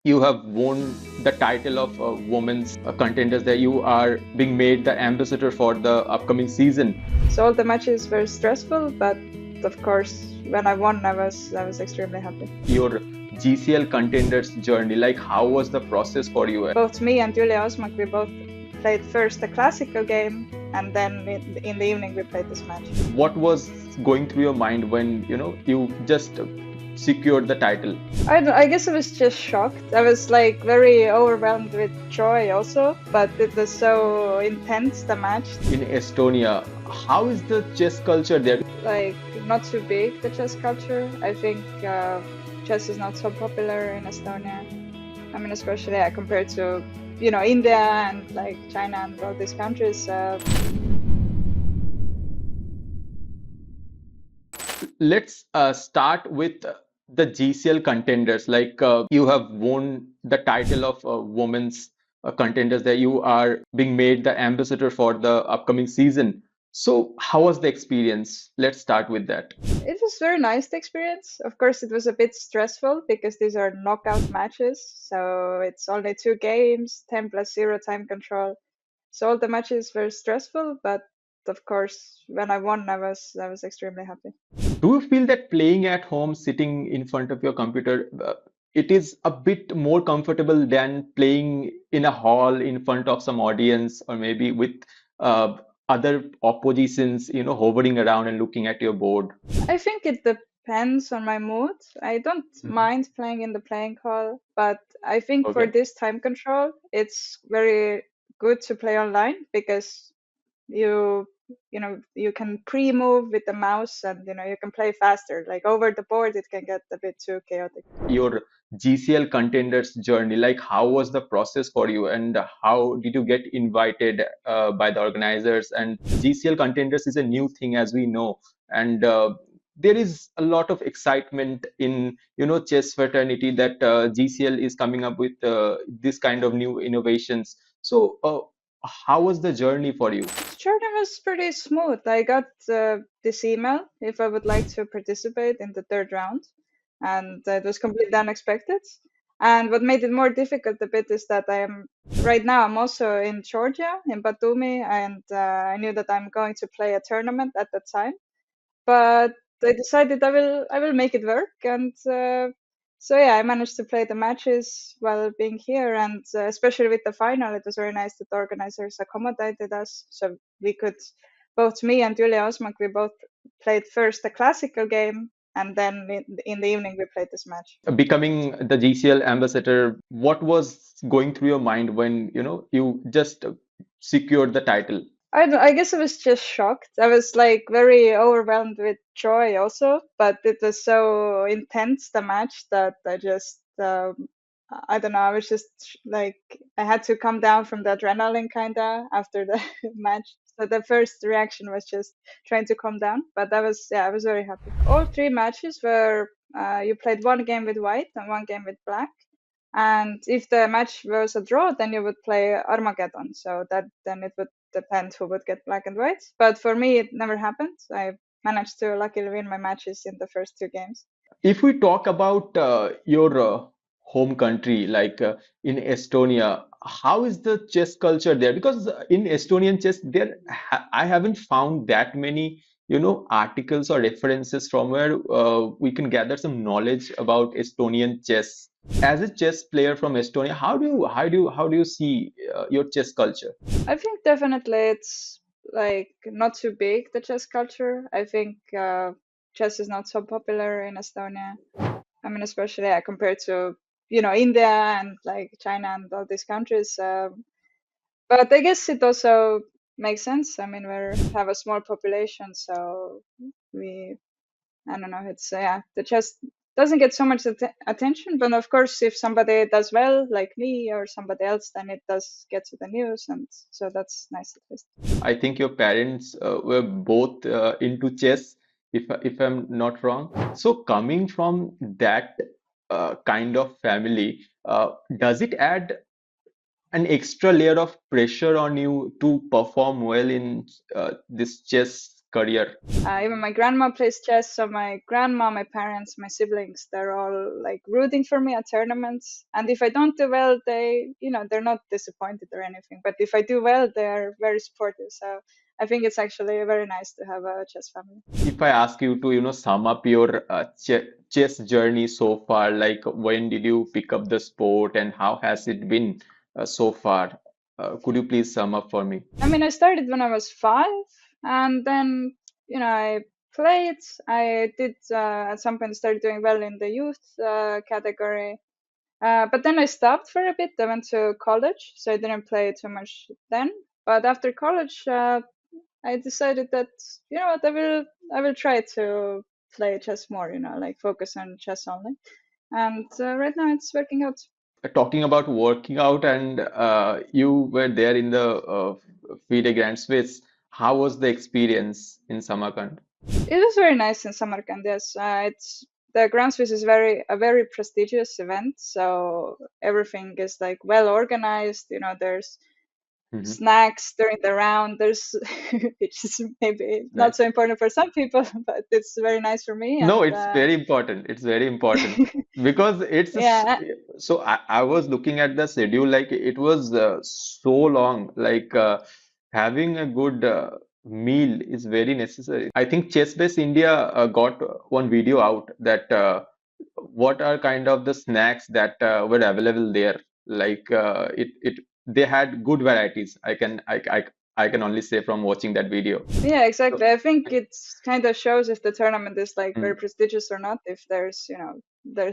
You have won the title of women's contenders there. You are being made the ambassador for the upcoming season. So all the matches were stressful, but of course, when I won, I was extremely happy. Your GCL contenders journey, like how was the process for you? Both me and Julia Osmak, we both played first a classical game, and then in the evening we played this match. What was going through your mind when you just secured the title? I guess I was just shocked. I was like very overwhelmed with joy also, but it was so intense, the match. In Estonia, how is the chess culture there? Like not too big, the chess culture. I think chess is not so popular in Estonia. I mean, especially compared to India and like China and all these countries. Let's start with the GCL contenders. Like you have won the title of women's contenders there. You are being made the ambassador for the upcoming season. So, how was the experience? Let's start with that. It was very nice the experience. Of course, it was a bit stressful because these are knockout matches, so it's only 2 games, 10+0 time control. So all the matches were stressful, but of course, when I won, I was extremely happy. Do you feel that playing at home, sitting in front of your computer, it is a bit more comfortable than playing in a hall in front of some audience or maybe with uh, other oppositions, hovering around and looking at your board? I think it depends on my mood. I don't Mhm. mind playing in the playing hall, but I think for Okay. this time control, it's very good to play online because you you can pre-move with the mouse and you can play faster. Like over the board, it can get a bit too chaotic. Your GCL contenders journey, like how was the process for you and how did you get invited by the organizers? And GCL contenders is a new thing, as we know, and there is a lot of excitement in chess fraternity that GCL is coming up with this kind of new innovations. So how was the journey for you? Journey was pretty smooth. I got this email if I would like to participate in the third round, and it was completely unexpected. And what made it more difficult a bit is that right now I'm also in Georgia, in Batumi, and I knew that I'm going to play a tournament at that time. But I decided I will make it work, and so yeah, I managed to play the matches while being here, and especially with the final, it was very nice that the organizers accommodated us, so we could both me and Julia Osmak, we both played first a classical game, and then in the evening we played this match. Becoming the GCL ambassador, what was going through your mind when you just secured the title? I guess I was just shocked. I was like very overwhelmed with joy also, but it was so intense the match that I just I don't know. I was just like I had to come down from the adrenaline kinda after the match. So the first reaction was just trying to calm down, but I was very happy. All 3 matches were you played 1 game with white and 1 game with black. And if the match was a draw, then you would play Armageddon. So that then it would depend who would get black and white. But for me, it never happened. I managed to luckily win my matches in the first 2 games. If we talk about your home country, like in Estonia, how is the chess culture there? Because in Estonian chess, I haven't found that many, articles or references from where we can gather some knowledge about Estonian chess. As a chess player from Estonia, how do you see your chess culture? I think definitely it's like not too big, the chess culture. I think chess is not so popular in Estonia. I mean, especially compared to India and like China and all these countries. But I guess it also makes sense. I mean, we have a small population, so we, I don't know, it's, yeah, the chess doesn't get so much attention. But of course, if somebody does well, like me or somebody else, then it does get to the news. And so that's nice at least. I think your parents were both into chess, if I'm not wrong. So coming from that kind of family, does it add an extra layer of pressure on you to perform well in this chess career? Even my grandma plays chess, so my grandma, my parents, my siblings, they're all like rooting for me at tournaments. And if I don't do well, they're not disappointed or anything. But if I do well, they're very supportive. So I think it's actually very nice to have a chess family. If I ask you to, sum up your chess journey so far, like when did you pick up the sport and how has it been so far? Could you please sum up for me? I mean, I started when I was 5, and then I played. I did at some point started doing well in the youth category, but then I stopped for a bit. I went to college, so I didn't play too much then. But after college, I decided that what, I will try to play chess more. Like focus on chess only. And right now it's working out. Talking about working out, and you were there in the FIDE Grand Swiss. How was the experience in Samarkand? It was very nice in Samarkand. Yes, it's the Grand Swiss is very prestigious event, so everything is like well organized. There's Mhm. snacks during the round. There's which is maybe not Nice. so important for some people, but it's very nice for me. No, And it's very important. It's very important because yeah, so I was looking at the schedule, like it was so long. Like having a good meal is very necessary. I think Chess Base India got one video out that what are kind of the snacks that were available there. Like they had good varieties. I can only say from watching that video. yeah, exactly. So, I think it kind of shows if the tournament is like very mm, prestigious or not, if there's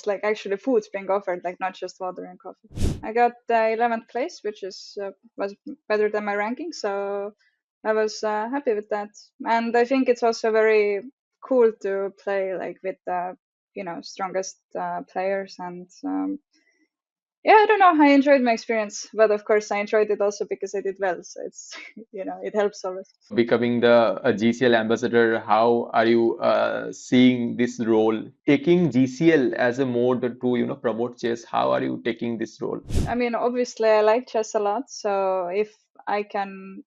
like actually foods being offered, like not just water and coffee. I got 11th place, which was better than my ranking, so I was happy with that. And I think it's also very cool to play like with the strongest players. And yeah, I don't know, I enjoyed my experience, but of course I enjoyed it also because I did well, so it's it helps always. becoming the GCL ambassador, how are you seeing this role? Taking GCL as a mode to, promote chess, how are you taking this role? I mean, obviously, I like chess a lot. So I can,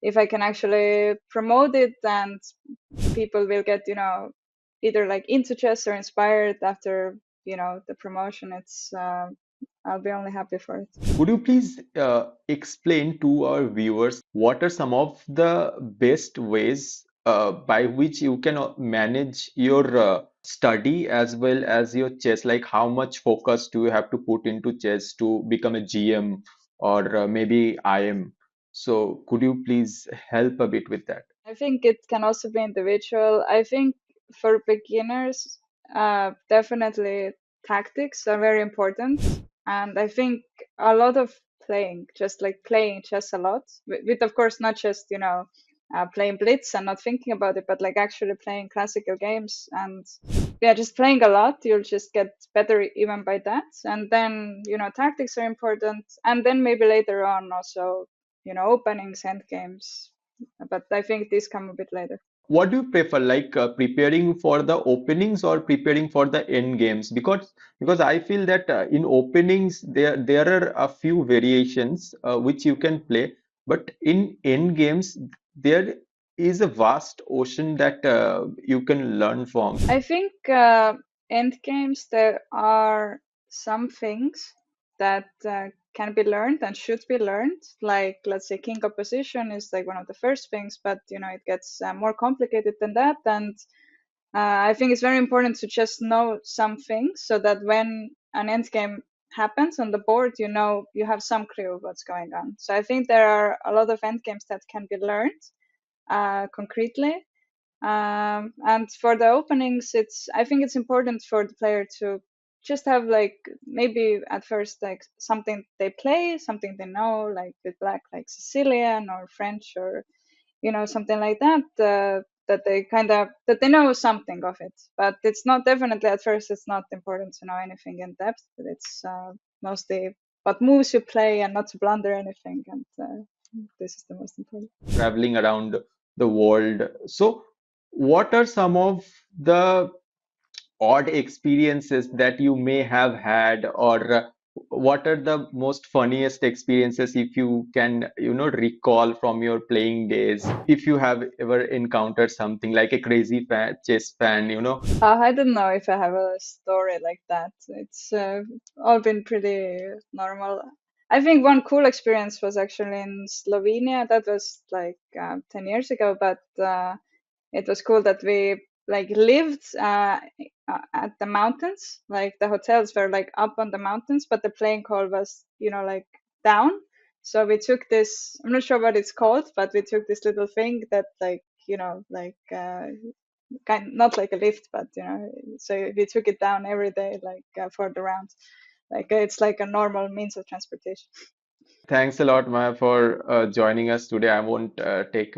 if I can actually promote it, and people will get, either like into chess or inspired after, the promotion, I'll be only happy for it. Could you please explain to our viewers what are some of the best ways by which you can manage your study as well as your chess? Like how much focus do you have to put into chess to become a GM or maybe IM? So could you please help a bit with that? I think it can also be individual. I think for beginners, definitely tactics are very important. And I think a lot of playing, just like playing chess a lot, with of course not just, playing blitz and not thinking about it, but like actually playing classical games. And yeah, just playing a lot, you'll just get better even by that. And then, tactics are important. And then maybe later on also, openings, end games, but I think these come a bit later. What do you prefer, like preparing for the openings or preparing for the end games? Because I feel that in openings there are a few variations which you can play, but in end games there is a vast ocean that you can learn from. I think end games, there are some things that can be learned and should be learned. Like, let's say, king opposition is like one of the first things, but it gets more complicated than that. And I think it's very important to just know some things so that when an end game happens on the board, you have some clue of what's going on. So I think there are a lot of end games that can be learned concretely. And for the openings, I think it's important for the player to just have like maybe at first like something they play, something they know, like with black, like Sicilian or French or something like that. That they that they know something of it, but it's not definitely at first. It's not important to know anything in depth. But it's mostly what moves you play and not to blunder anything. And this is the most important. Traveling around the world. So, what are some of the odd experiences that you may have had, or what are the most funniest experiences if you can, recall from your playing days? If you have ever encountered something like a crazy chess fan. I don't know if I have a story like that. It's all been pretty normal. I think one cool experience was actually in Slovenia. That was like 10 years ago, but it was cool that we like lived at the mountains. Like the hotels were like up on the mountains, but the playing hall was, like down. So we took this, I'm not sure what it's called, but we took this little thing that like, like not like a lift, but so we took it down every day, like for the rounds. Like it's like a normal means of transportation. Thanks a lot, Maya, for joining us today. I won't take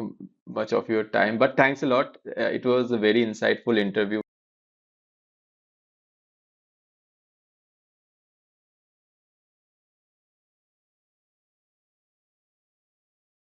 much of your time, but thanks a lot. It was a very insightful interview.